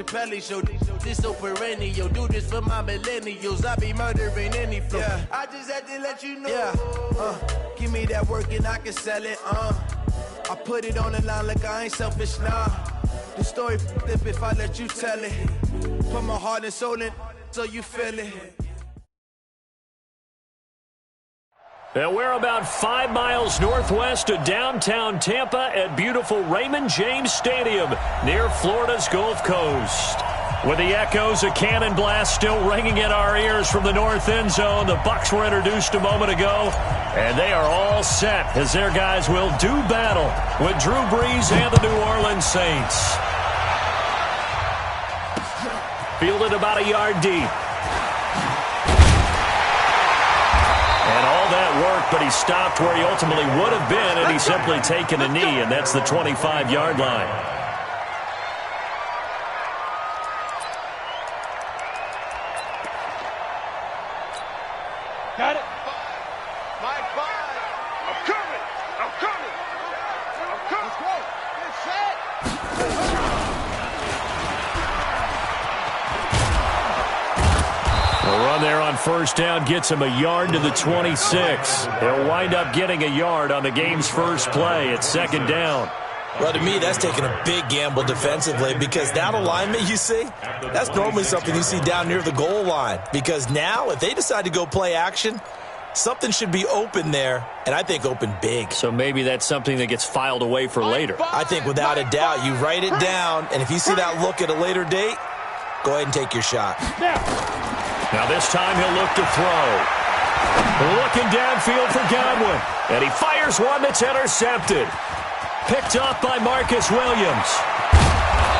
Pelly show this so perennial. Do this for my millennials. I be murdering any flow. Yeah. I just had to let you know. Yeah. Give me that work and I can sell it. I put it on the line like I ain't selfish. Nah. The story flip if I let you tell it. Put my heart and soul in so you feel it. And we're about 5 miles northwest of downtown Tampa at beautiful Raymond James Stadium near Florida's Gulf Coast. With the echoes of cannon blast still ringing in our ears from the north end zone, the Bucs were introduced a moment ago, and they are all set as their guys will do battle with Drew Brees and the New Orleans Saints. Fielded about a yard deep. And all that work, but he stopped where he ultimately would have been, and he's simply taken a knee, and that's the 25-yard line. Got it. My five. I'm coming. I'm coming. I'm coming. Let's go. Get set. The run there on first down gets him a yard to the 26. He'll wind up getting a yard on the game's first play at second down. Well, to me, that's taking a big gamble defensively because that alignment you see, that's normally something you see down near the goal line. Because now, if they decide to go play action, something should be open there, and I think open big. So maybe that's something that gets filed away for later. I think without a doubt, you write it down, and if you see that look at a later date, go ahead and take your shot. Now this time he'll look to throw. Looking downfield for Godwin. And he fires one that's intercepted. Picked up by Marcus Williams.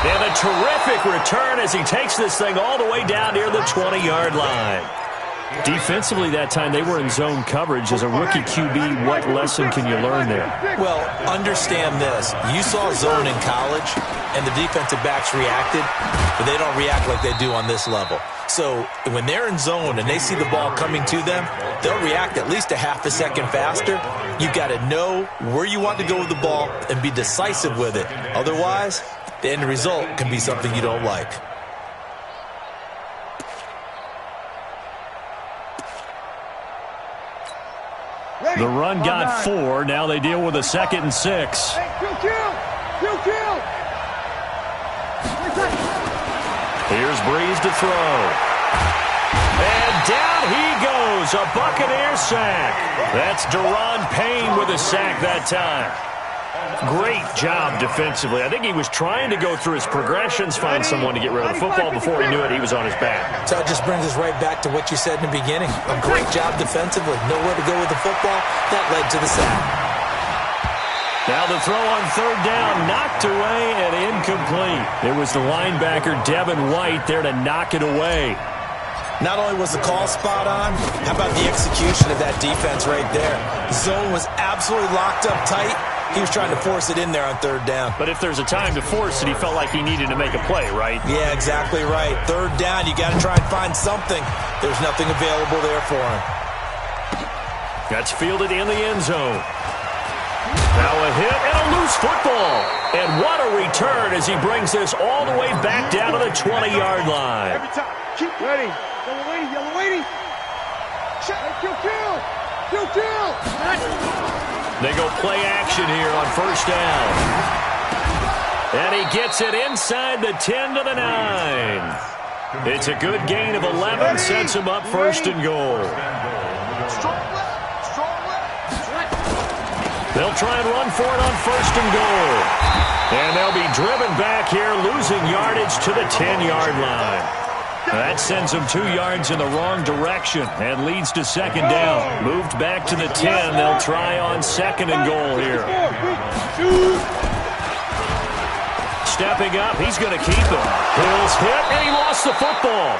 And a terrific return as he takes this thing all the way down near the 20-yard line. Defensively that time they were in zone coverage. As a rookie QB, what lesson can you learn there? Well, understand this. You saw zone in college, and the defensive backs reacted, but they don't react like they do on this level. So when they're in zone and they see the ball coming to them, they'll react at least a half a second faster. You've got to know where you want to go with the ball and be decisive with it. Otherwise, the end result can be something you don't like. The run got 4. Now they deal with a 2nd and 6. Here's Brees to throw. And down he goes. A Buccaneer sack. That's Daron Payne with a sack that time. Great job defensively. I think he was trying to go through his progressions, find someone to get rid of the football. Before he knew it, he was on his back. So it just brings us right back to what you said in the beginning. A great job defensively. Nowhere to go with the football. That led to the sack. Now the throw on third down, knocked away and incomplete. It was the linebacker, Devin White, there to knock it away. Not only was the call spot on, how about the execution of that defense right there? The zone was absolutely locked up tight. He was trying to force it in there on third down. But if there's a time to force it, he felt like he needed to make a play, right? Yeah, exactly right. Third down, you got to try and find something. There's nothing available there for him. That's fielded in the end zone. Now a hit and a loose football. And what a return as he brings this all the way back down to the 20-yard line. Every time. Keep ready. Yellow lady, yellow lady. Kill, kill. Kill, kill. They go play action here on first down. And he gets it inside the 10 to the 9. It's a good gain of 11, sets him up first and goal. They'll try and run for it on first and goal. And they'll be driven back here, losing yardage to the 10-yard line. That sends them 2 yards in the wrong direction and leads to second down. Moved back to the 10. They'll try on second and goal here. Stepping up, he's going to keep it. Hill's hit, and he lost the football.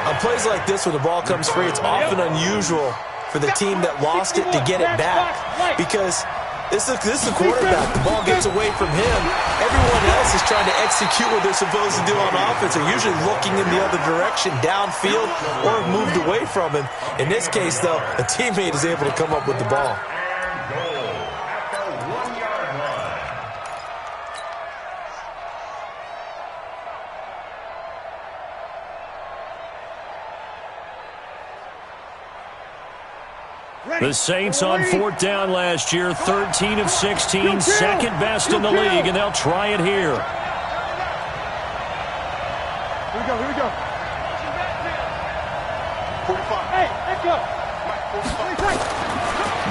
On plays like this where the ball comes free, it's often unusual for the team that lost it to get it back because this is the quarterback. The ball gets away from him. Everyone else is trying to execute what they're supposed to do on offense. They're usually looking in the other direction, downfield, or moved away from him. In this case, though, a teammate is able to come up with the ball. The Saints on 4th down last year, 13 of 16, second best in the league, and they'll try it here. Here we go. 45. Hey, let's go.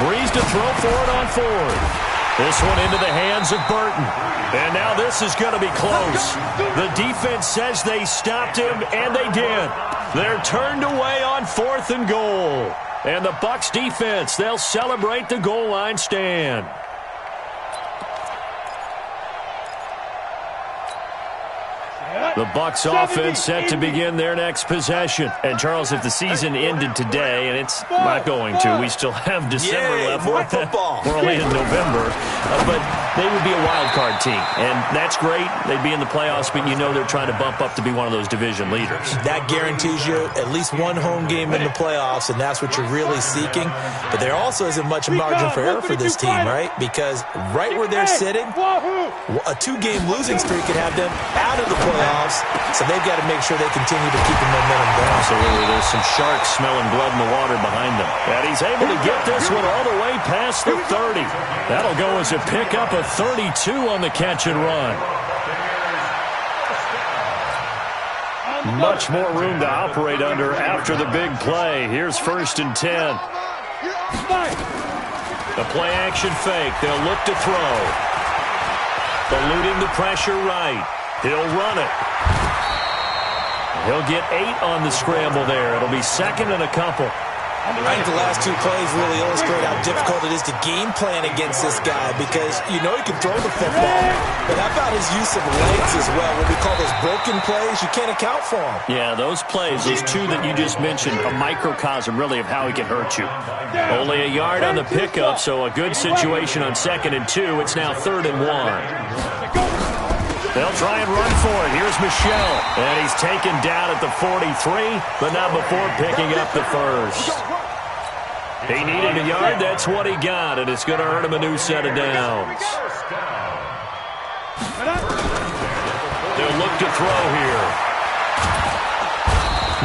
Breeze to throw for it on 4th. This one into the hands of Burton. And now this is going to be close. The defense says they stopped him, and they did. They're turned away on 4th and goal. And the Bucs defense, they'll celebrate the goal line stand. The Bucs offense set to begin their next possession. And, Charles, if the season ended today, and it's not going to, we still have December left. More football. We're only in November. But they would be a wild card team. And that's great. They'd be in the playoffs, but you know they're trying to bump up to be one of those division leaders. That guarantees you at least one home game in the playoffs, and that's what you're really seeking. But there also isn't much margin for error for this team, right? Because right where they're sitting, a 2-game losing streak could have them out of the playoffs. So they've got to make sure they continue to keep the momentum going. Absolutely. There's some sharks smelling blood in the water behind them. And he's able to get this one all the way past the 30. That'll go as a pickup of 32 on the catch and run. Much more room to operate under after the big play. Here's 1st and 10. The play action fake. They'll look to throw. Eluding the pressure right. He'll run it. He'll get 8 on the scramble there. It'll be 2nd and a couple. I think the last 2 plays really illustrate how difficult it is to game plan against this guy because you know he can throw the football. But how about his use of legs as well? What we call those broken plays, you can't account for them. Yeah, those plays, those 2 that you just mentioned, a microcosm really of how he can hurt you. Only a yard on the pickup, so a good situation on 2nd and 2. It's now 3rd and 1. They'll try and run for it. Here's Michelle. And he's taken down at the 43, but not before picking up the first. He needed a yard. That's what he got, and it's going to earn him a new set of downs. They'll look to throw here.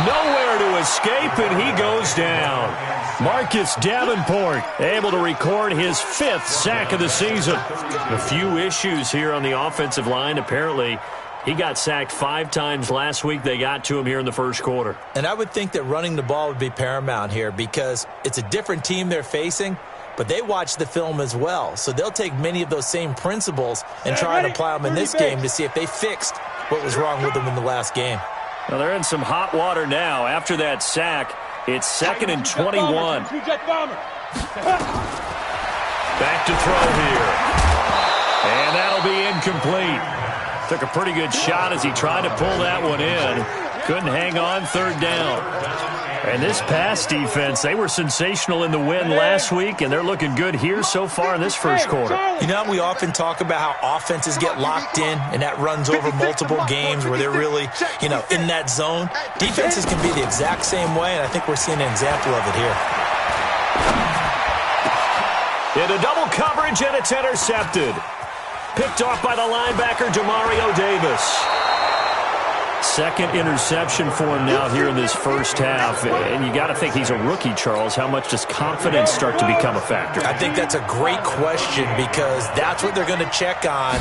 Nowhere to escape, and he goes down. Marcus Davenport able to record his 5th sack of the season. A few issues here on the offensive line. Apparently, he got sacked 5 times last week. They got to him here in the first quarter. And I would think that running the ball would be paramount here because it's a different team they're facing, but they watch the film as well. So they'll take many of those same principles and try and apply them in this game to see if they fixed what was wrong with them in the last game. Well, they're in some hot water now. After that sack, it's 2nd and 21. Back to throw here. And that'll be incomplete. Took a pretty good shot as he tried to pull that one in. Couldn't hang on, 3rd down. And this pass defense, they were sensational in the win last week, and they're looking good here so far in this first quarter. You know, we often talk about how offenses get locked in, and that runs over multiple games where they're really, in that zone. Defenses can be the exact same way, and I think we're seeing an example of it here. Into double coverage, and it's intercepted. Picked off by the linebacker, Demario Davis. 2nd interception for him now here in this first half. And you got to think he's a rookie, Charles. How much does confidence start to become a factor? I think that's a great question because that's what they're going to check on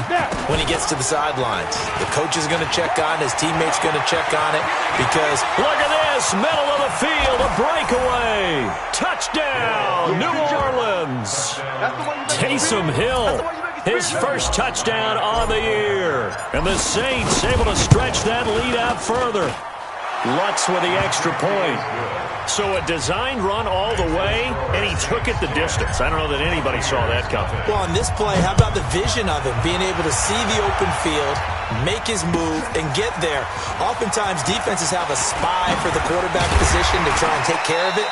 when he gets to the sidelines. The coach is going to check on, his teammates going to check on it because... Look at this, middle of the field, a breakaway. Touchdown, New Orleans. Taysom Hill. His first touchdown on the year. And the Saints able to stretch that lead out further. Lutz with the extra point. So a designed run all the way, and he took it the distance. I don't know that anybody saw that coming. Well, on this play, how about the vision of him, being able to see the open field, make his move, and get there. Oftentimes, defenses have a spy for the quarterback position to try and take care of it.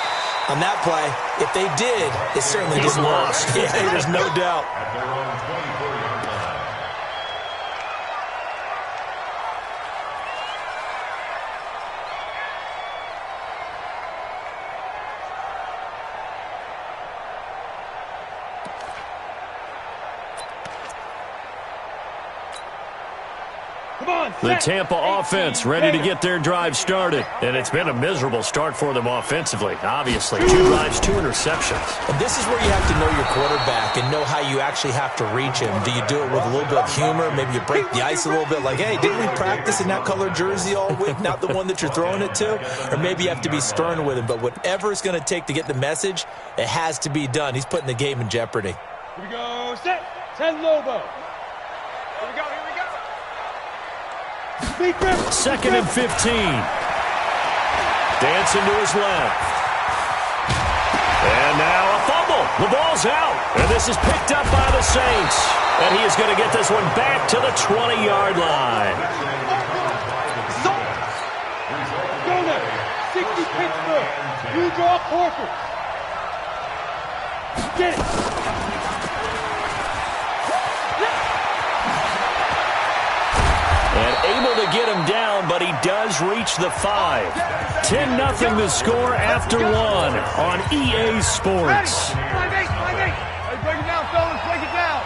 On that play, if they did, it certainly didn't work. Yeah, there's no doubt. The Tampa offense ready to get their drive started. And it's been a miserable start for them offensively, obviously. 2 drives, 2 interceptions. And this is where you have to know your quarterback and know how you actually have to reach him. Do you do it with a little bit of humor? Maybe you break the ice a little bit like, hey, didn't we practice in that color jersey all week, not the one that you're throwing it to? Or maybe you have to be stern with him. But whatever it's going to take to get the message, it has to be done. He's putting the game in jeopardy. Here we go. Set. 10 Lobo. Here we go. Here we go. 2nd and 15. Dancing to his left. And now a fumble. The ball's out. And this is picked up by the Saints. And he is going to get this one back to the 20-yard line. Go there. 60 Pittsburgh. You draw Corker. Get it. And able to get him down, but he does reach the 5. 10-0 the score after 1 on EA Sports. 5-8. Hey, break it down, fellas. Break it down.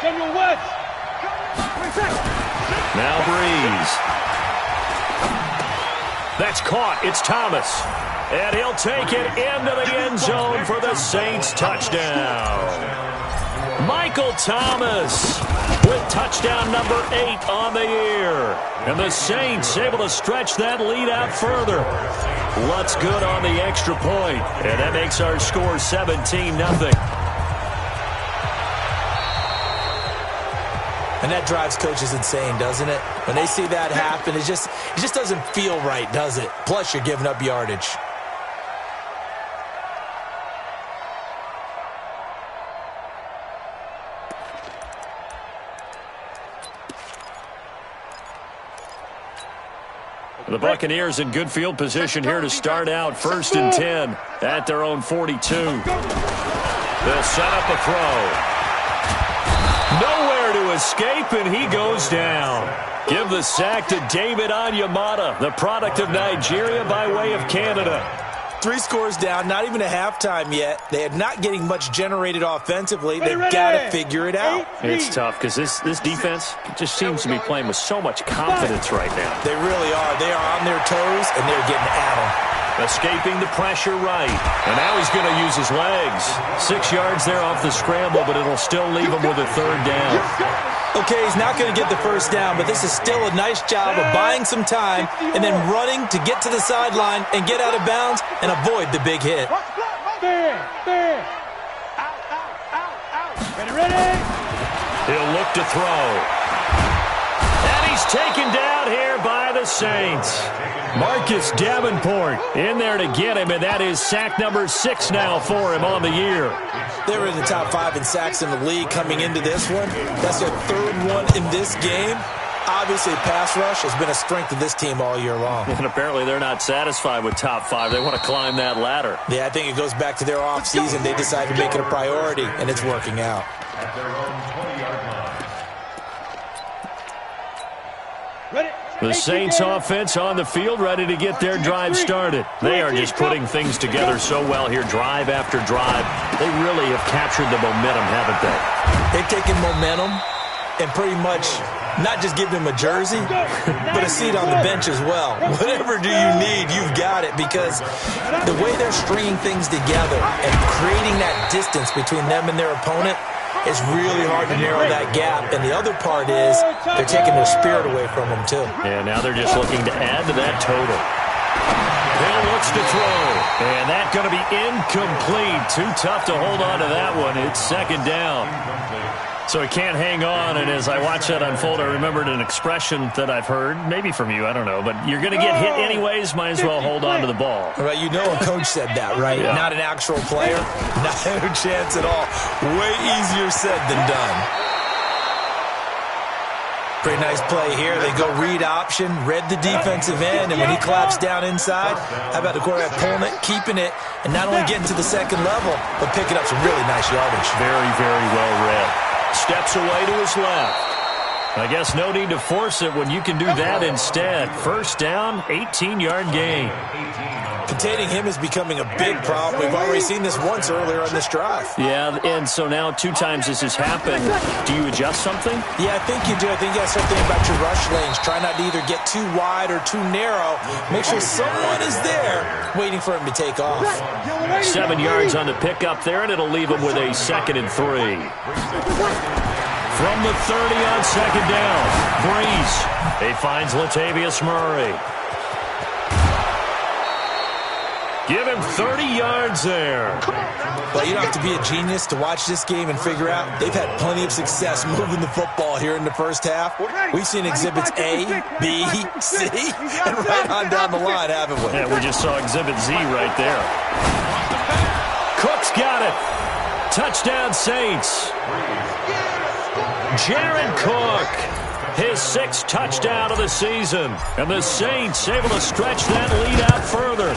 General West. Now Breeze. That's caught. It's Thomas. And he'll take it into the end zone for the Saints touchdown. Michael Thomas with touchdown number 8 on the year. And the Saints able to stretch that lead out further. Lutz good on the extra point. And that makes our score 17-0. And that drives coaches insane, doesn't it? When they see that happen, it just doesn't feel right, does it? Plus, you're giving up yardage. The Buccaneers in good field position here to start out 1st and 10 at their own 42. They'll set up a throw. Nowhere to escape, and he goes down. Give the sack to David Onyemata, the product of Nigeria by way of Canada. 3 scores down, not even a halftime yet. They are not getting much generated offensively. They've got to figure it out. It's tough because this defense just seems to be playing with so much confidence right now. They really are. They are on their toes, and they're getting at them. Escaping the pressure right. And now he's going to use his legs. 6 yards there off the scramble, but it'll still leave him with a 3rd down. Okay, he's not going to get the 1st down, but this is still a nice job of buying some time and then running to get to the sideline and get out of bounds and avoid the big hit. Out. Ready. He'll look to throw. And he's taken down here by the Saints. Marcus Davenport in there to get him, and that is sack number 6 now for him on the year. They were in the top 5 in sacks in the league coming into this one. That's their 3rd one in this game. Obviously, pass rush has been a strength of this team all year long. And apparently they're not satisfied with top 5. They want to climb that ladder. Yeah, I think it goes back to their offseason. They decided to make it a priority, and it's working out. The Saints offense on the field ready to get their drive started. They are just putting things together so well here, drive after drive. They really have captured the momentum, haven't they? They've taken momentum and pretty much not just give him a jersey, but a seat on the bench as well. Whatever do you need, you've got it, because the way they're stringing things together and creating that distance between them and their opponent, it's really hard to narrow that gap. And the other part is they're taking their spirit away from them, too. Yeah, now they're just looking to add to that total. Hill looks to throw. And that's going to be incomplete. Too tough to hold on to that one. It's 2nd down. So he can't hang on, and as I watch that unfold, I remembered an expression that I've heard, maybe from you, I don't know, but you're going to get hit anyways, might as well hold on to the ball. Right, you know a coach said that, right? Yeah. Not an actual player, not a chance at all. Way easier said than done. Pretty nice play here. They go read option, read the defensive end, and when he claps down inside, how about the quarterback pulling it, keeping it, and not only getting to the 2nd level, but picking up some really nice yardage. Very, very well read. Steps away to his left. I guess no need to force it when you can do that instead. First down, 18-yard gain. Containing him is becoming a big problem. We've already seen this once earlier on this drive. Yeah, and so now 2 times this has happened. Do you adjust something? Yeah, I think you do. I think you got to start thinking about your rush lanes. Try not to either get too wide or too narrow. Make sure someone is there waiting for him to take off. 7 yards on the pickup there, and it'll leave him with a 2nd and 3. From the 30 on 2nd down, Breeze. He finds Latavius Murray. Give him 30 yards there. But you don't have to be a genius to watch this game and figure out they've had plenty of success moving the football here in the first half. We've seen exhibits A, B, C, and right on down the line, haven't we? Yeah, we just saw exhibit Z right there. Cook's got it. Touchdown, Saints. Jared Cook, his 6th touchdown of the season. And the Saints able to stretch that lead out further.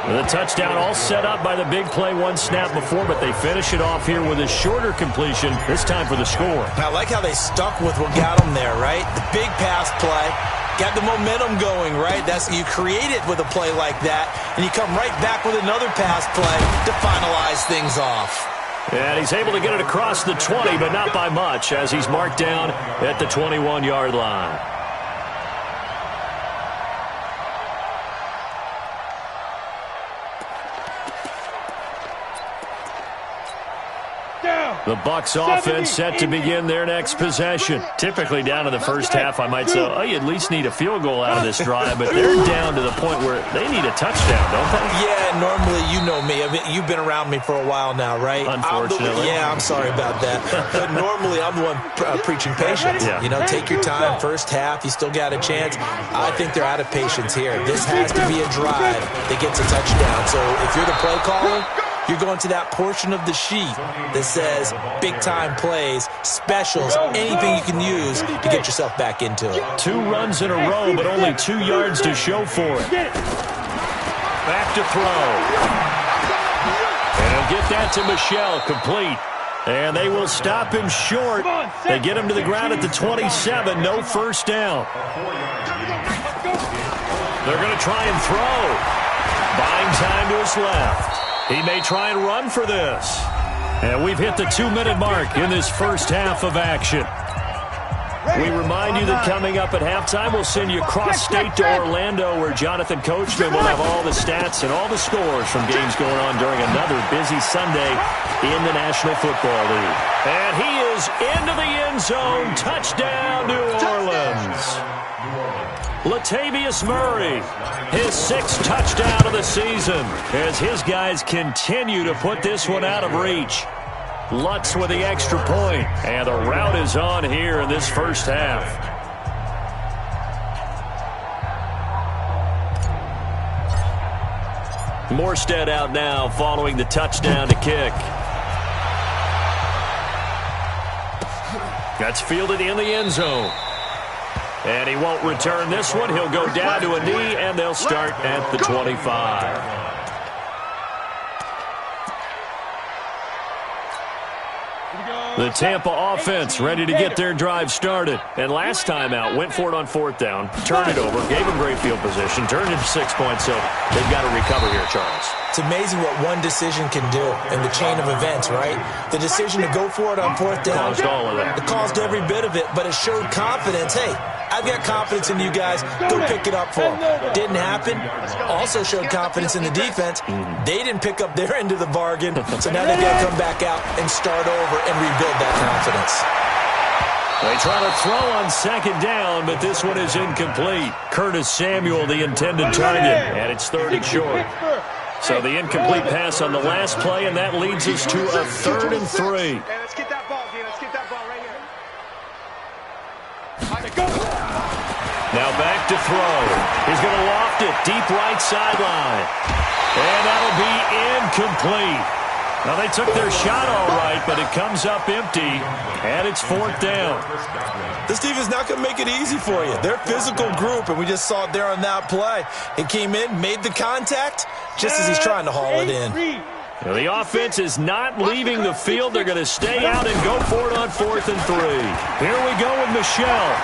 The touchdown all set up by the big play 1 snap before, but they finish it off here with a shorter completion, this time for the score. I like how they stuck with what got them there, right? The big pass play, got the momentum going, right? You create it with a play like that, and you come right back with another pass play to finalize things off. And he's able to get it across the 20, but not by much, as he's marked down at the 21-yard line. The Bucs offense set to begin their next possession. Typically down in the first half, I might say, oh, you at least need a field goal out of this drive, but they're down to the point where they need a touchdown, don't they? Yeah, normally, you know me. I mean, you've been around me for a while now, right? Unfortunately. I'm sorry about that. But normally, I'm the one preaching patience. Yeah. You know, take your time. First half, you still got a chance. I think they're out of patience here. This has to be a drive that gets a touchdown. So if you're the play caller, you're going to that portion of the sheet that says big-time plays, specials, anything you can use to get yourself back into it. 2 runs in a row, but only 2 yards to show for it. Back to throw. And he'll get that to Michel, complete. And they will stop him short. They get him to the ground at the 27, no first down. They're going to try and throw. Buying time to his left. He may try and run for this. And we've hit the 2-minute mark in this first half of action. We remind you that coming up at halftime, we'll send you cross-state to Orlando, where Jonathan Coachman will have all the stats and all the scores from games going on during another busy Sunday in the National Football League. And he is into the end zone. Touchdown, New Orleans. Latavius Murray, his 6th touchdown of the season, as his guys continue to put this one out of reach. Lutz with the extra point, and the route is on here in this first half. Morstead out now following the touchdown to kick. That's fielded in the end zone. And he won't return this one. He'll go down to a knee, and they'll start at the 25. The Tampa offense ready to get their drive started. And last time out, went for it on 4th down, turned it over, gave them great field position, turned it to 6 points, so they've got to recover here, Charles. It's amazing what one decision can do in the chain of events, right? The decision to go for it on 4th down. Caused all of that. It caused every bit of it, but it showed confidence. Hey, I've got confidence in you guys. Go pick it up for them. Didn't happen. Also showed confidence in the defense. They didn't pick up their end of the bargain, so now they've got to come back out and start over and rebuild that confidence. They try to throw on 2nd down, but this one is incomplete. Curtis Samuel, the intended target, and it's 3rd and short. So the incomplete pass on the last play, and that leads us to a 3rd and 3. Hey, let's get that ball, D. Let's get that ball right here. Now back to throw. He's going to loft it deep right sideline. And that'll be incomplete. Now they took their shot all right, but it comes up empty, and it's 4th down. This defense is not going to make it easy for you. They're a physical group, and we just saw it there on that play. It came in, made the contact, just as he's trying to haul it in. The offense is not leaving the field. They're going to stay out and go for it on 4th and 3. Here we go with Michelle.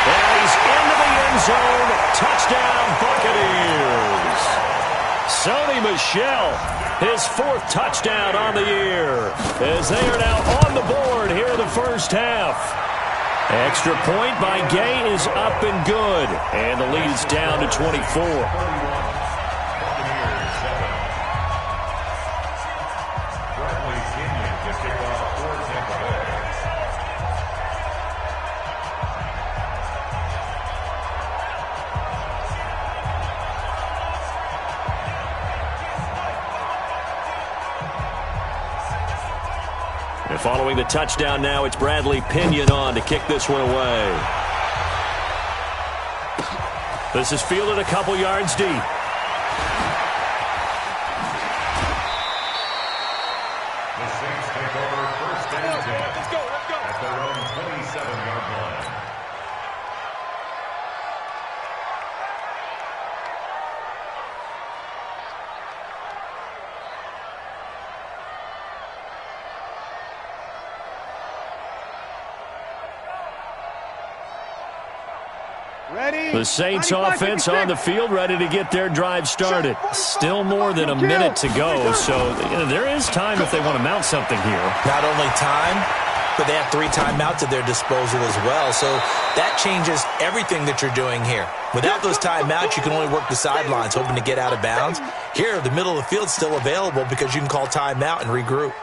And he's into the end zone. Touchdown, Buccaneers. Sony Michel, his 4th touchdown on the year, as they are now on the board here in the first half. Extra point by Gay is up and good, and the lead is down to 24. And following the touchdown now, it's Bradley Pinion on to kick this one away. This is fielded a couple yards deep. The Saints take over 1st and 10. Let's go. At their own 27-yard line. The Saints offense on the field, ready to get their drive started. Still more than a minute to go, so there is time if they want to mount something here. Not only time, but they have 3 timeouts at their disposal as well, so that changes everything that you're doing here. Without those timeouts, you can only work the sidelines, hoping to get out of bounds. Here, the middle of the field's still available because you can call timeout and regroup.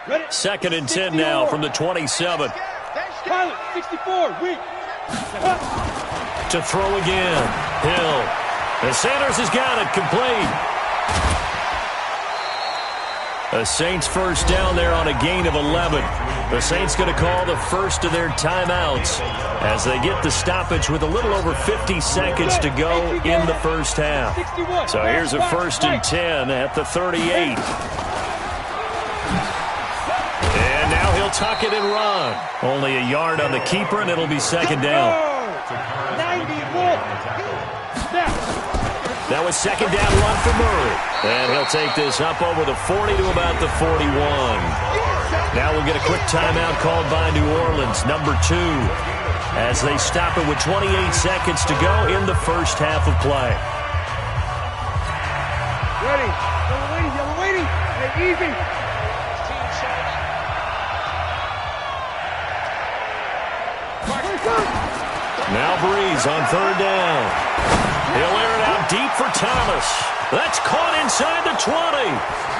2nd and 10 now from the 27. Pilot, 64, weak. To throw again. Hill. And Sanders has got it complete. The Saints first down there on a gain of 11. The Saints going to call the first of their timeouts as they get the stoppage with a little over 50 seconds to go in the first half. So here's a 1st and 10 at the 38. And now he'll tuck it and run. Only a yard on the keeper, and it'll be 2nd down. That was 2nd down run for Murray. And he'll take this up over the 40 to about the 41. Now we'll get a quick timeout called by New Orleans, number 2, as they stop it with 28 seconds to go in the first half of play. Ready. Yellow waiting. Hey, easy. Now Breeze on 3rd down. He'll air it out deep for Thomas. That's caught inside the 20.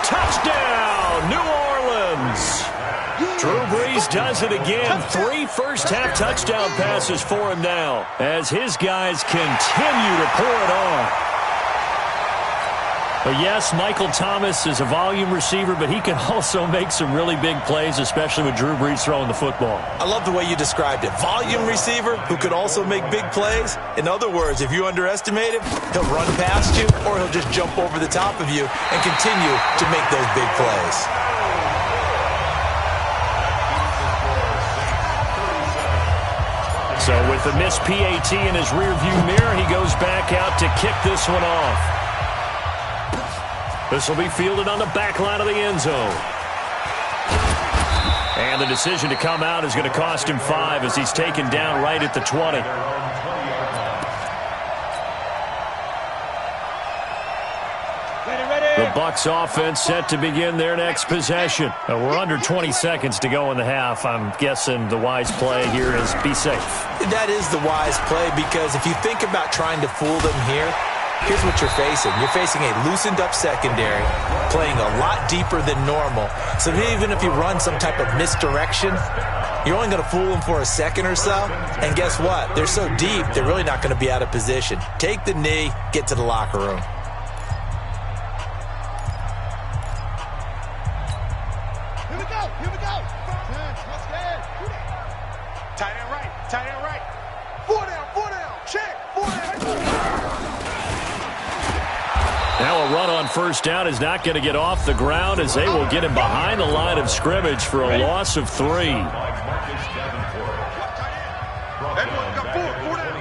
Touchdown, New Orleans. Drew Brees does it again. 3 first-half touchdown passes for him now as his guys continue to pour it on. But yes, Michael Thomas is a volume receiver, but he can also make some really big plays, especially with Drew Brees throwing the football. I love the way you described it. Volume receiver who could also make big plays. In other words, if you underestimate him, he'll run past you or he'll just jump over the top of you and continue to make those big plays. So with the missed PAT in his rearview mirror, he goes back out to kick this one off. This will be fielded on the back line of the end zone. And the decision to come out is going to cost him 5 as he's taken down right at the 20. The Bucs offense set to begin their next possession. We're under 20 seconds to go in the half. I'm guessing the wise play here is be safe. That is the wise play because if you think about trying to fool them here, here's what you're facing. You're facing a loosened-up secondary, playing a lot deeper than normal. So even if you run some type of misdirection, you're only going to fool them for a second or so. And guess what? They're so deep, they're really not going to be out of position. Take the knee, get to the locker room. Here we go. Tight end right. 4 down. Check. 4 down. Now a run on first down is not going to get off the ground as they will get him behind the line of scrimmage for a loss of 3. Everyone got 4 down.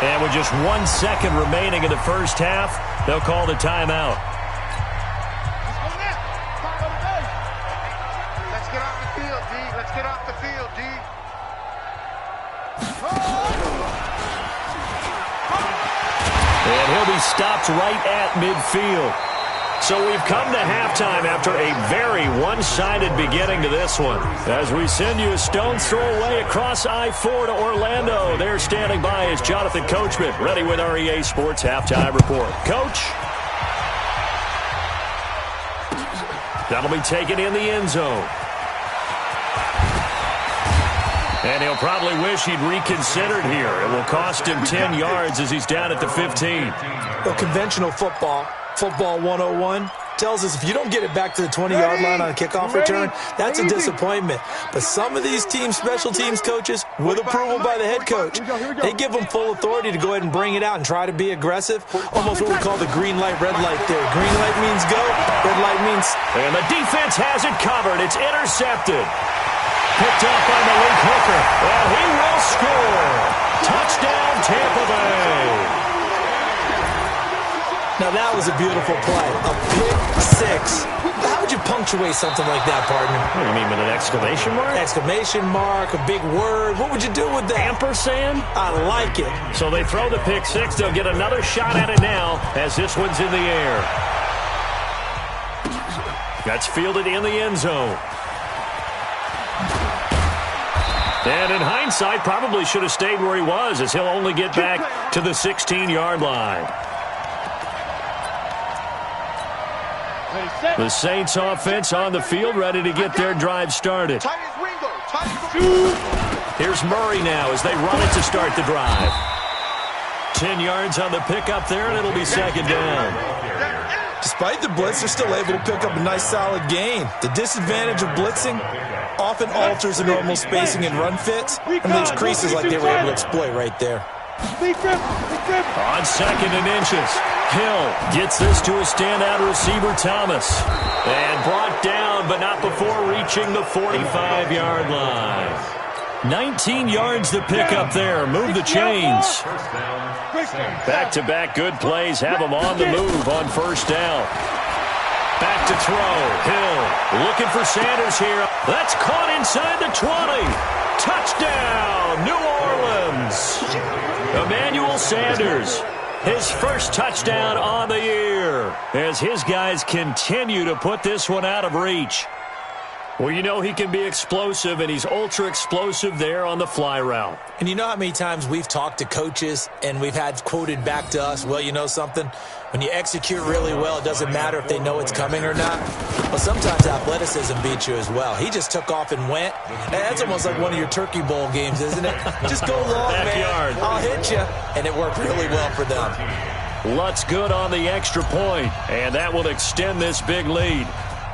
And with just 1 second remaining in the first half, they'll call the timeout. Let's get off the field, D. Let's get off the field, D. And he'll be stopped right at midfield. So we've come to halftime after a very one-sided beginning to this one. As we send you a stone's throw away across I-4 to Orlando. There standing by is Jonathan Coachman, ready with our EA Sports Halftime Report. Coach? That'll be taken in the end zone. And he'll probably wish he'd reconsidered here. It will cost him 10 yards as he's down at the 15. Well, conventional football 101, tells us if you don't get it back to the 20-yard line on a kickoff return, that's a disappointment. But some of these teams, special teams coaches, with approval by the head coach, they give them full authority to go ahead and bring it out and try to be aggressive. Almost what we call the green light, red light theory. Green light means go, red light means... And the defense has it covered. It's intercepted. Picked up by Malik Hooker. And he will score. Touchdown, Tampa Bay. Now, that was a beautiful play. A pick six. How would you punctuate something like that, partner? What do you mean, with an exclamation mark? Exclamation mark, a big word. What would you do with that? Ampersand? I like it. So they throw the pick six. They'll get another shot at it now as this one's in the air. That's fielded in the end zone. And in hindsight, probably should have stayed where he was, as he'll only get back to the 16-yard line. The Saints offense on the field, ready to get their drive started. Here's Murray now as they run it to start the drive. 10 yards on the pickup there, and it'll be second down. Despite the blitz, they're still able to pick up a nice solid gain. The disadvantage of blitzing often alters the normal spacing and run fits, and leaves creases like they were able to exploit right there. On second and inches, Hill gets this to a standout receiver, Thomas. And brought down, but not before reaching the 45-yard line. 19 yards to pick up there. Move the chains. Back-to-back good plays have them on the move on first down. Back to throw. Hill looking for Sanders here. That's caught inside the 20. Touchdown, New Orleans. Emmanuel Sanders, his first touchdown on the year, as his guys continue to put this one out of reach. Well, you know he can be explosive, and he's ultra-explosive there on the fly route. And you know how many times we've talked to coaches and we've had quoted back to us, well, you know something? When you execute really well, it doesn't matter if they know it's coming or not. Well, sometimes athleticism beats you as well. He just took off and went. And that's almost like one of your Turkey Bowl games, isn't it? Just go long, man. I'll hit you. And it worked really well for them. Lutz good on the extra point, and that will extend this big lead.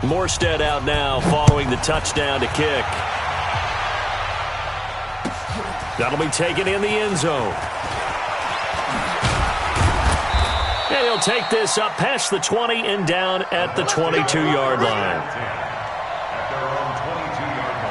Morstead out now following the touchdown to kick. That'll be taken in the end zone. And he'll take this up past the 20 and down at the 22-yard line. At their own 22-yard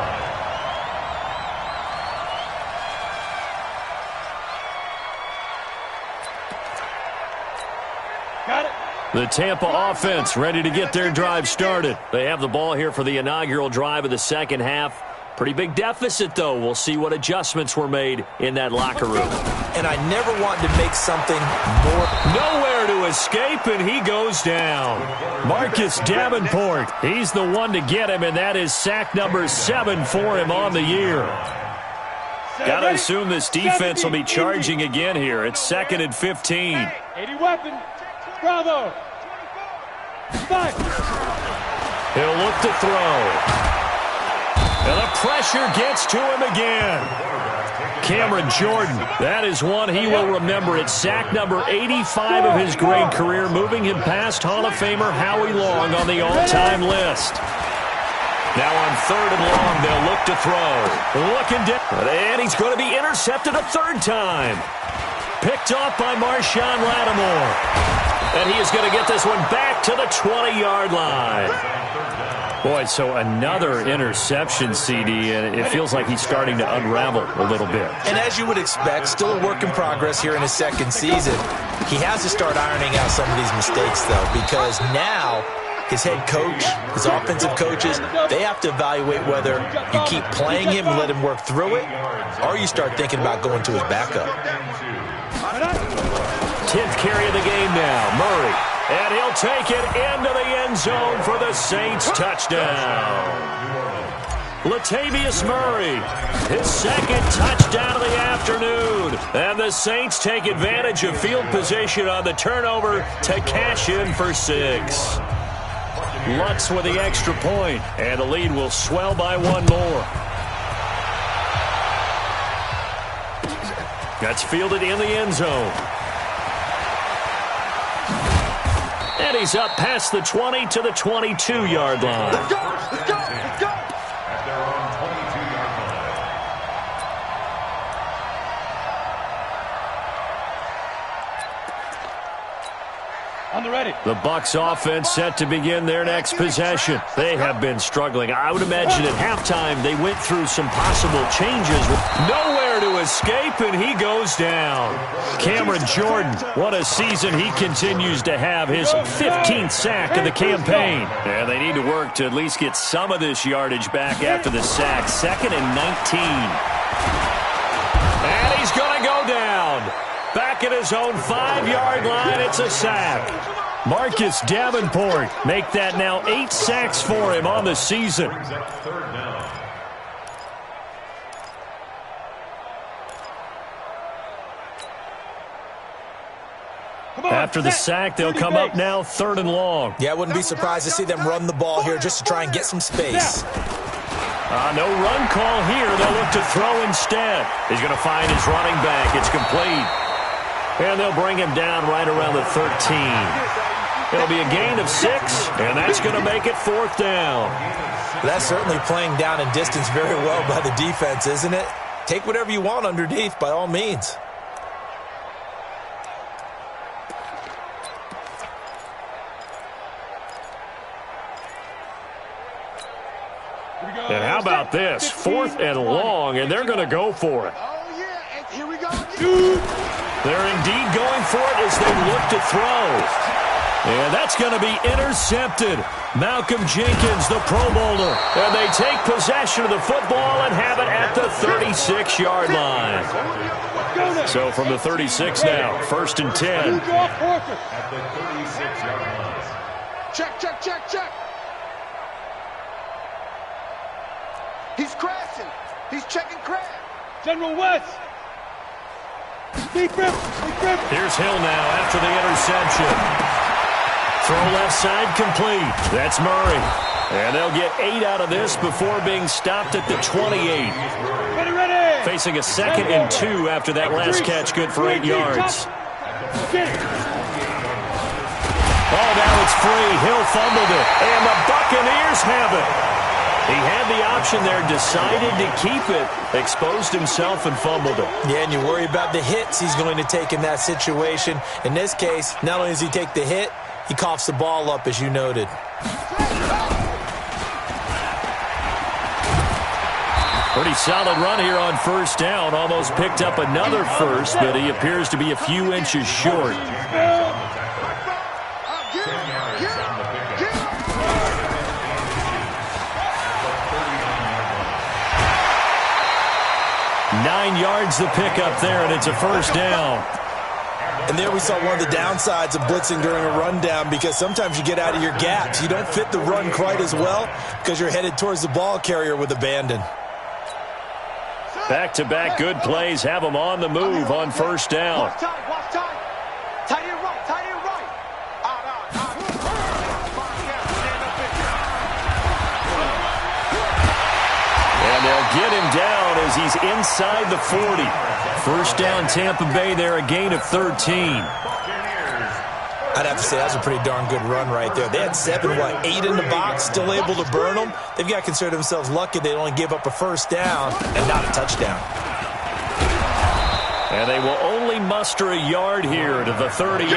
line. Got it. The Tampa offense ready to get their drive started. They have the ball here for the inaugural drive of the second half. Pretty big deficit, though. We'll see what adjustments were made in that locker room. And I never wanted to make something more... Nowhere to escape, and he goes down. Marcus Davenport, he's the one to get him, and that is sack number 7 for him on the year. Got to assume this defense will be charging again here. It's 2nd and 15. 80 weapon. Bravo. Back. He'll look to throw. And the pressure gets to him again. Cameron Jordan, that is one he will remember. It's sack number 85 of his great career, moving him past Hall of Famer Howie Long on the all-time list. Now on 3rd and long, they'll look to throw. Looking down, and he's going to be intercepted a 3rd time. Picked off by Marshawn Lattimore. And he is going to get this one back to the 20-yard line. Boy, so another interception, CD, and it feels like he's starting to unravel a little bit. And as you would expect, still a work in progress here in his second season. He has to start ironing out some of these mistakes, though, because now his head coach, his offensive coaches, they have to evaluate whether you keep playing him and let him work through it, or you start thinking about going to his backup. 10th carry of the game now, Murray. And he'll take it into the end zone for the Saints touchdown. Latavius Murray, his second touchdown of the afternoon. And the Saints take advantage of field position on the turnover to cash in for 6. Lutz with the extra point, and the lead will swell by 1 more. That's fielded in the end zone. And he's up past the 20 to the 22-yard line. Let's go! Let's go! Let's go! At their own 22-yard line. On the ready. The Bucs offense set to begin their next possession. They have been struggling. I would imagine at halftime they went through some possible changes. Nowhere to escape, and he goes down. Cameron Jordan, what a season he continues to have. His 15th sack of the campaign. And they need to work to at least get some of this yardage back after the sack. 2nd and 19. And he's going to go down. Back at his own 5-yard line, it's a sack. Marcus Davenport make that now 8 sacks for him on the season. After the sack, they'll come up now 3rd and long. Yeah, I wouldn't be surprised to see them run the ball here just to try and get some space. No run call here. They'll look to throw instead. He's going to find his running back. It's complete. And they'll bring him down right around the 13. It'll be a gain of 6, and that's going to make it 4th down. That's certainly playing down in distance very well by the defense, isn't it? Take whatever you want underneath, by all means. And how about this? 4th and long, and they're going to go for it. Oh, yeah. And here we go. They're indeed going for it as they look to throw. And that's going to be intercepted. Malcolm Jenkins, the Pro Bowler. And they take possession of the football and have it at the 36-yard line. So from the 36 now, 1st and 10. At the 36-yard line. Check, check, check, check. He's crashing. He's checking crash. General West. Deep rip. Here's Hill now after the interception. Throw left side complete. That's Murray. And they'll get 8 out of this before being stopped at the 28. Ready. Facing a 2nd and 2 after that last catch, good for 8 yards. Oh, now it's free. Hill fumbled it. And the Buccaneers have it. He had the option there, decided to keep it, exposed himself and fumbled it. Yeah, and you worry about the hits he's going to take in that situation. In this case, not only does he take the hit, he coughs the ball up, as you noted. Pretty solid run here on 1st down. Almost picked up another first, but he appears to be a few inches short. 9 yards the pickup there, and it's a 1st down. And there we saw one of the downsides of blitzing during a rundown, because sometimes you get out of your gaps. You don't fit the run quite as well because you're headed towards the ball carrier with abandon. Back-to-back good plays have them on the move on 1st down. Watch time, watch time. Tight end right, tight end right. And they'll get him down as he's inside the 40. 1st down Tampa Bay there, a gain of 13. I'd have to say that was a pretty darn good run right there. They had 8 in the box, still able to burn them. They've got to consider themselves lucky they only gave up a 1st down and not a touchdown. And they will only muster a yard here to the 38. The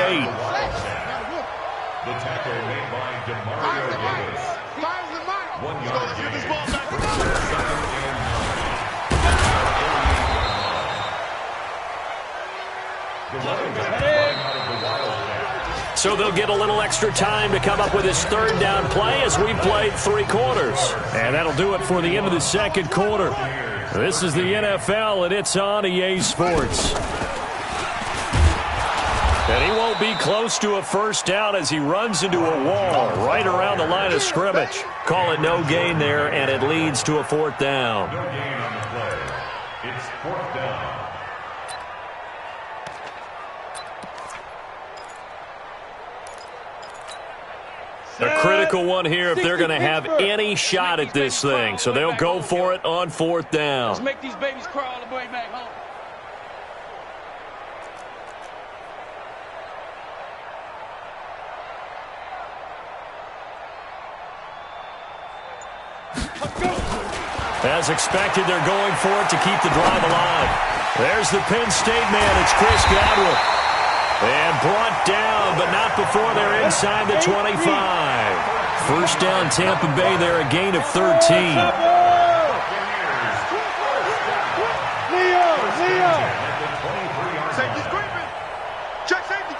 tackle made by DeMario Davis. So they'll get a little extra time to come up with his third down play as we played 3 quarters. And that'll do it for the end of the second quarter. This is the NFL, and it's on EA Sports. And he won't be close to a first down as he runs into a wall right around the line of scrimmage. Call it no gain there, and it leads to a 4th down. No gain on the play. It's 4th down. A critical one here if they're going to have any shot at this thing. So they'll go for it on 4th down. Let's make these babies crawl all the way back home. As expected, they're going for it to keep the drive alive. There's the Penn State man. It's Chris Godwin. And brought down, but not before they're inside the 25. First down, Tampa Bay there, a gain of 13. Leo! Safety screaming! Check safety!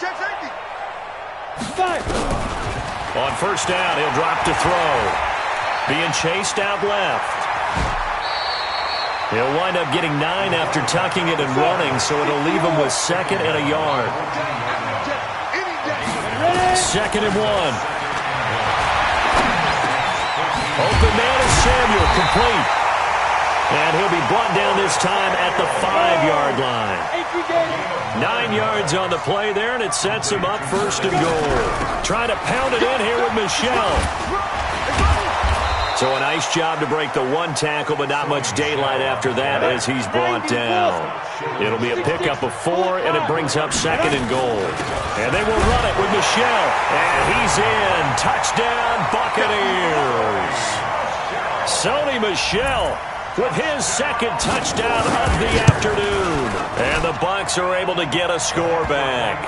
On first down, he'll drop to throw. Being chased out left. He'll wind up getting 9 after tucking it and running, so it'll leave him with 2nd and a yard. 2nd and 1. Open man is Samuel, complete. And he'll be brought down this time at the 5-yard line. 9 yards on the play there, and it sets him up 1st and goal. Trying to pound it in here with Michelle. So a nice job to break the 1 tackle, but not much daylight after that as he's brought down. It'll be a pickup of 4, and it brings up 2nd and goal. And they will run it with Michelle. And he's in. Touchdown, Buccaneers. Sony Michel with his 2nd touchdown of the afternoon. And the Bucs are able to get a score back.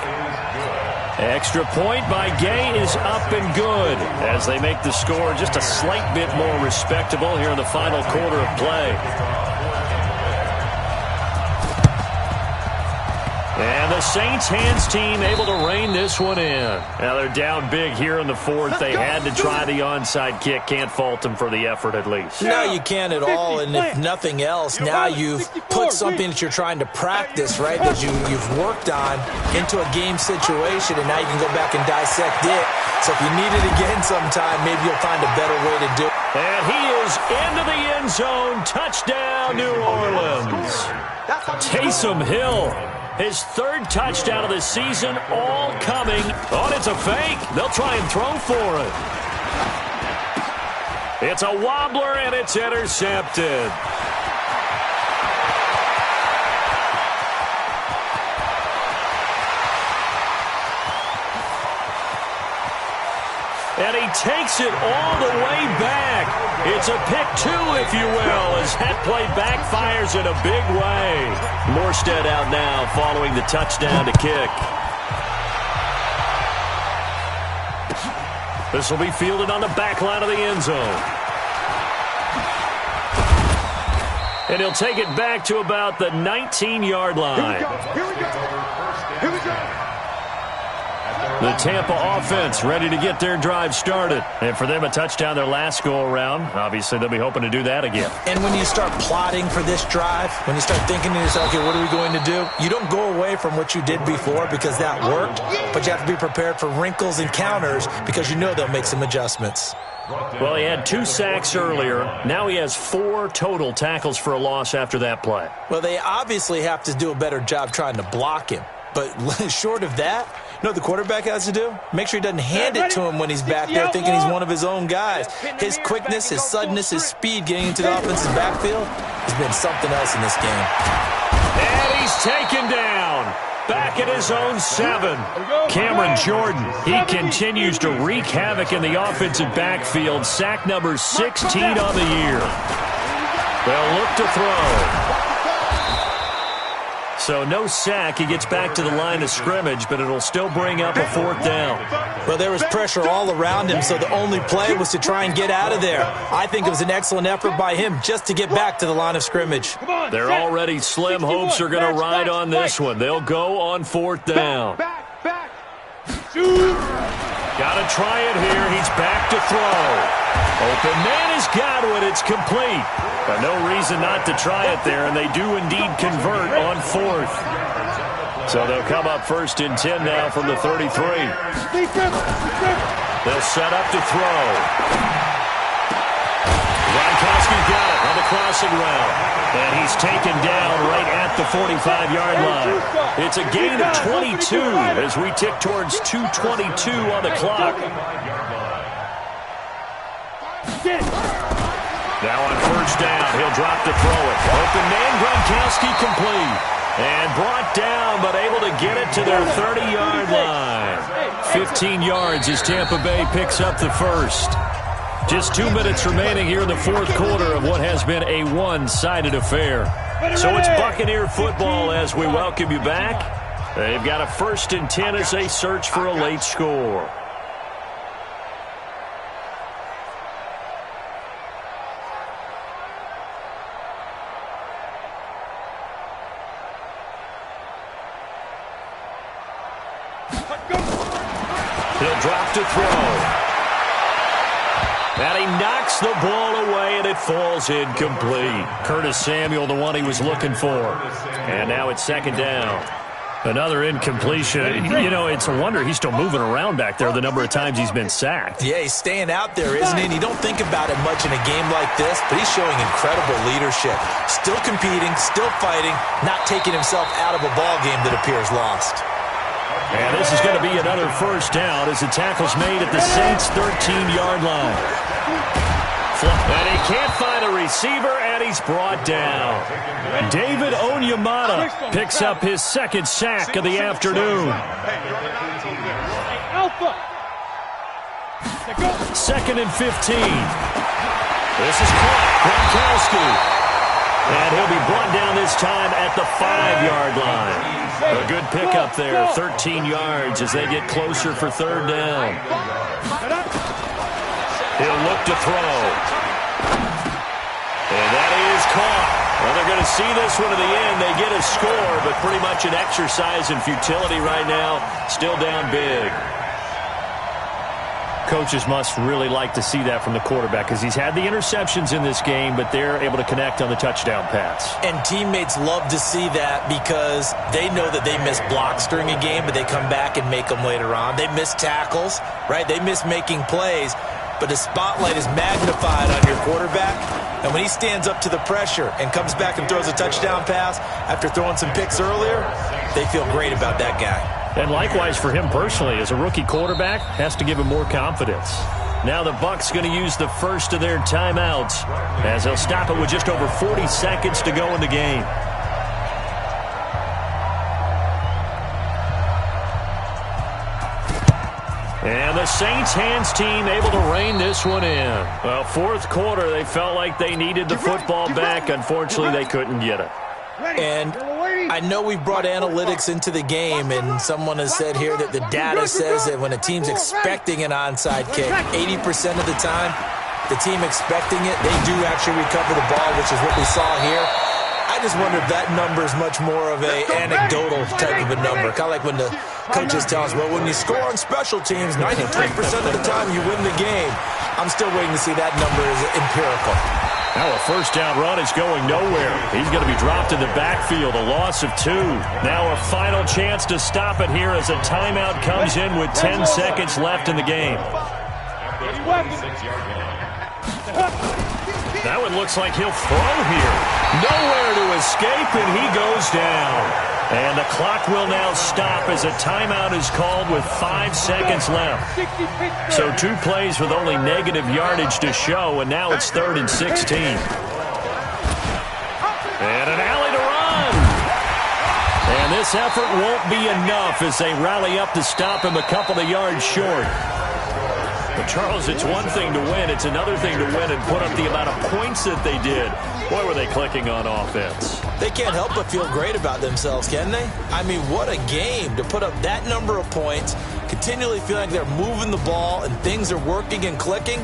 Extra point by Gay is up and good as they make the score just a slight bit more respectable here in the final quarter of play. And the Saints hands team able to rein this one in. Now they're down big here in the 4th. They had to try the onside kick. Can't fault them for the effort at least. No, you can't at all. And if nothing else, now you've put something that you're trying to practice, right, that you've worked on into a game situation, and now you can go back and dissect it. So if you need it again sometime, maybe you'll find a better way to do it. And he is into the end zone. Touchdown, New Orleans. Taysom Hill. His 3rd touchdown of the season, all coming. Oh, it's a fake. They'll try and throw for it. It's a wobbler, and it's intercepted. And he takes it all the way back. It's a pick 2, if you will, as that play backfires in a big way. Morstead out now following the touchdown to kick. This will be fielded on the back line of the end zone. And he'll take it back to about the 19-yard line. Here we go! The Tampa offense ready to get their drive started. And for them, a touchdown their last go-around. Obviously, they'll be hoping to do that again. And when you start plotting for this drive, when you start thinking to yourself, okay, what are we going to do? You don't go away from what you did before because that worked, but you have to be prepared for wrinkles and counters because you know they'll make some adjustments. Well, he had 2 sacks earlier. Now he has 4 total tackles for a loss after that play. Well, they obviously have to do a better job trying to block him. But short of that, you know what the quarterback has to do? Make sure he doesn't hand it to him when he's back there thinking he's one of his own guys. His quickness, his suddenness, his speed getting into the offensive backfield has been something else in this game. And he's taken down. Back at his own 7. Cameron Jordan, he continues to wreak havoc in the offensive backfield. Sack number 16 on the year. They'll look to throw. So no sack. He gets back to the line of scrimmage, but it'll still bring up a 4th down. Well, there was pressure all around him, so the only play was to try and get out of there. I think it was an excellent effort by him just to get back to the line of scrimmage. They're already slim hopes are going to ride on this one. They'll go on 4th down. Got to try it here. He's back to throw. Open man has got it. It's complete. But no reason not to try it there, and they do indeed convert on 4th. So they'll come up 1st and 10 now from the 33. They'll set up to throw. Gronkowski got it on the crossing route. And he's taken down right at the 45-yard line. It's a gain of 22 as we tick towards 2:22 on the clock. Now on 1st down, he'll drop to throw it. Open man, Gronkowski complete. And brought down, but able to get it to their 30-yard line. 15 yards as Tampa Bay picks up the 1st. Just 2 minutes remaining here in the 4th quarter of what has been a one-sided affair. So it's Buccaneer football as we welcome you back. They've got a 1st and 10 as they search for a late score. He'll drop to throw. And he knocks the ball away, and it falls incomplete. Curtis Samuel, the one he was looking for. And now it's 2nd down. Another incompletion. You know, it's a wonder he's still moving around back there the number of times he's been sacked. Yeah, he's staying out there, isn't he? And you don't think about it much in a game like this, but he's showing incredible leadership. Still competing, still fighting, not taking himself out of a ball game that appears lost. And this is going to be another 1st down as the tackle's made at the Saints' 13-yard line. And he can't find a receiver, and he's brought down. David Onyemata picks up his 2nd sack of the afternoon. 2nd and 15. This is caught. Gronkowski. And he'll be brought down this time at the 5-yard line. A good pickup there, 13 yards as they get closer for 3rd down. He'll look to throw. And that is caught. Well, they're going to see this one to the end. They get a score, but pretty much an exercise in futility right now. Still down big. Coaches must really like to see that from the quarterback because he's had the interceptions in this game, but they're able to connect on the touchdown pass. And teammates love to see that because they know that they miss blocks during a game, but they come back and make them later on. They miss tackles, right? They miss making plays, but the spotlight is magnified on your quarterback. And when he stands up to the pressure and comes back and throws a touchdown pass after throwing some picks earlier, they feel great about that guy. And likewise for him personally, as a rookie quarterback, has to give him more confidence. Now the Bucs going to use the first of their timeouts as they'll stop it with just over 40 seconds to go in the game. And the Saints hands team able to rein this one in. Well, 4th quarter, they felt like they needed the football back. Unfortunately, they couldn't get it. And I know we brought analytics into the game, and someone has said here that the data says that when a team's expecting an onside kick, 80% of the time, the team expecting it, they do actually recover the ball, which is what we saw here. I just wonder if that number is much more of an anecdotal type of a number. Kind of like when the coaches tell us, well, when you score on special teams, 93% of the time you win the game. I'm still waiting to see that number is empirical. Now a 1st down run is going nowhere. He's going to be dropped in the backfield, a loss of 2. Now a final chance to stop it here as a timeout comes in with 10 seconds left in the game. That one looks like he'll throw here. Nowhere to escape, and he goes down. And the clock will now stop as a timeout is called with 5 seconds left. So 2 plays with only negative yardage to show, and now it's 3rd and 16. And an alley to run. And this effort won't be enough as they rally up to stop him a couple of yards short. But, Charles, it's one thing to win. It's another thing to win and put up the amount of points that they did. Boy, were they clicking on offense. They can't help but feel great about themselves, can they? I mean, what a game to put up that number of points, continually feeling like they're moving the ball and things are working and clicking.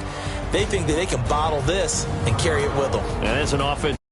They think that they can bottle this and carry it with them. And as an offense.